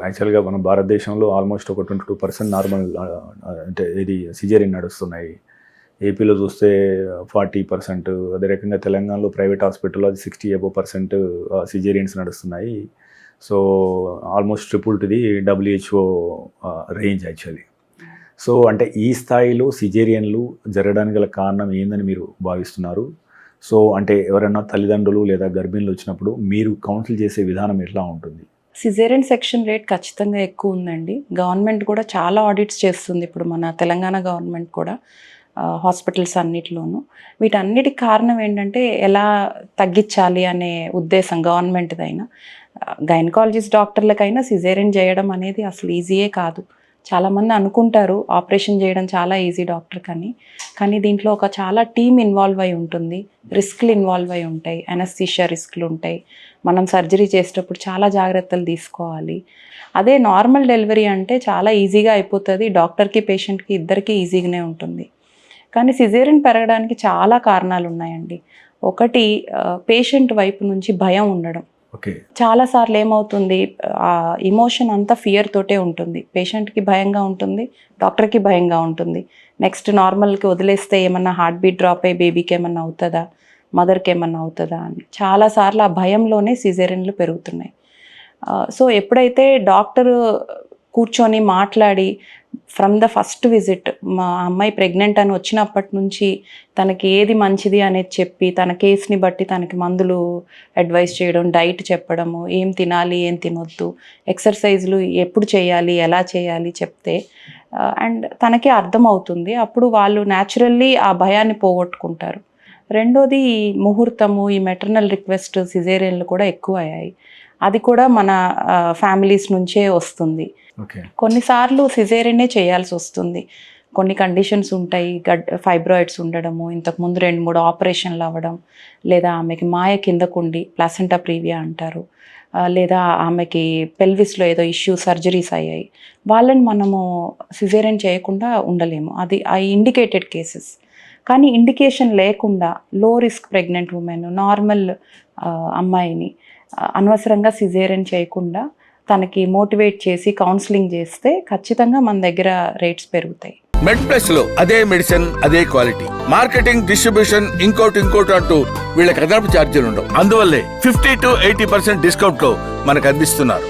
యాక్చువల్గా మన భారతదేశంలో ఆల్మోస్ట్ ఒక 22% నార్మల్ అంటే ఇది సిజేరియన్ నడుస్తున్నాయి. ఏపీలో చూస్తే 40%, అదే రకంగా తెలంగాణలో ప్రైవేట్ హాస్పిటల్లో అది 60% సిజేరియన్స్ నడుస్తున్నాయి. So almost triple to the WHO range actually. So అంటే ఈ స్థాయిలో సిజేరియన్లు జరగడానికి గల కారణం ఏందని మీరు భావిస్తున్నారు? సో అంటే ఎవరైనా తల్లిదండ్రులు లేదా గర్భిణులు వచ్చినప్పుడు మీరు కౌన్సిల్ చేసే విధానం ఎట్లా ఉంటుంది? సిజేరియన్ సెక్షన్ రేట్ ఖచ్చితంగా ఎక్కువ ఉందండి. గవర్నమెంట్ కూడా చాలా ఆడిట్స్ చేస్తుంది. ఇప్పుడు మన తెలంగాణ గవర్నమెంట్ కూడా హాస్పిటల్స్ అన్నిటిలోనూ. వీటన్నిటికి కారణం ఏంటంటే ఎలా తగ్గించాలి అనే ఉద్దేశం గవర్నమెంట్దైనా. గైనకాలజిస్ట్ డాక్టర్లకైనా సిజేరియన్ చేయడం అనేది అసలు ఈజీయే కాదు. చాలామంది అనుకుంటారు ఆపరేషన్ చేయడం చాలా ఈజీ డాక్టర్ కానీ దీంట్లో ఒక చాలా టీమ్ ఇన్వాల్వ్ అయి ఉంటుంది. రిస్క్లు ఇన్వాల్వ్ అయి ఉంటాయి. అనస్థీషియా రిస్క్లు ఉంటాయి. మనం సర్జరీ చేసేటప్పుడు చాలా జాగ్రత్తలు తీసుకోవాలి. అదే నార్మల్ డెలివరీ అంటే చాలా ఈజీగా అయిపోతుంది. డాక్టర్కి పేషెంట్కి ఇద్దరికీ ఈజీగానే ఉంటుంది. కానీ సిజేరియన్ పెరగడానికి చాలా కారణాలు ఉన్నాయండి. ఒకటి పేషెంట్ వైపు నుంచి భయం ఉండడం. చాలాసార్లు ఏమవుతుంది, ఆ ఇమోషన్ అంతా ఫియర్ తోటే ఉంటుంది. పేషెంట్కి భయంగా ఉంటుంది, డాక్టర్కి భయంగా ఉంటుంది. నెక్స్ట్ నార్మల్కి వదిలేస్తే ఏమన్నా హార్ట్ బీట్ డ్రాప్ అయ్యి బేబీకి ఏమన్నా అవుతుందా, మదర్కి ఏమన్నా అవుతుందా అని చాలాసార్లు ఆ భయంలోనే సిజేరియన్లు పెరుగుతున్నాయి. సో ఎప్పుడైతే డాక్టర్ కూర్చొని మాట్లాడి ఫ్రమ్ ద ఫస్ట్ విజిట్ మా అమ్మాయి ప్రెగ్నెంట్ అని వచ్చినప్పటి నుంచి తనకి ఏది మంచిది అనేది చెప్పి తన కేసుని బట్టి తనకి మందులు అడ్వైస్ చేయడం, డైట్ చెప్పడము, ఏం తినాలి ఏం తినొద్దు, ఎక్సర్సైజ్లు ఎప్పుడు చేయాలి ఎలా చేయాలి చెప్తే అండ్ తనకి అర్థమవుతుంది. అప్పుడు వాళ్ళు న్యాచురల్లీ ఆ భయాన్ని పోగొట్టుకుంటారు. రెండోది ఈ ముహూర్తము, ఈ మెటర్నల్ రిక్వెస్ట్ సిజేరియన్లు కూడా ఎక్కువ అయ్యాయి. అది కూడా మన ఫ్యామిలీస్ నుంచే వస్తుంది. కొన్నిసార్లు సిజేరియనే చేయాల్సి వస్తుంది. కొన్ని కండిషన్స్ ఉంటాయి, ఫైబ్రాయిడ్స్ ఉండడము, ఇంతకుముందు 2-3 ఆపరేషన్లు అవ్వడం, లేదా ఆమెకి మాయ కిందకుండి ప్లాసెంటా ప్రీవియా అంటారు, లేదా ఆమెకి పెల్విస్లో ఏదో ఇష్యూ సర్జరీస్ అయ్యాయి. వాళ్ళని మనము సిజేరియన్ చేయకుండా ఉండలేము. అది ఆ ఇండికేటెడ్ కేసెస్. కానీ ఇండికేషన్ లేకుండా లో రిస్క్ ప్రెగ్నెంట్ ఉమెన్, నార్మల్ అమ్మాయిని అనవసరంగా సిజేరియన్ చేయకుండా తనకి మోటివేట్ చేసి కౌన్సిలింగ్ చేస్తే ఖచ్చితంగా మన దగ్గర రేట్స్ పెరుగుతాయి. మెడ్ప్లస్ లో అదే మెడిసిన్ అదే క్వాలిటీ, మార్కెటింగ్, డిస్ట్రిబ్యూషన్, ఇంకోటి అంటూ వీళ్ళకి అదనపు ఛార్జీలు ఉండవు. అందువల్లే 50 to 80% డిస్కౌంట్ లో మనకు అందిస్తున్నారు.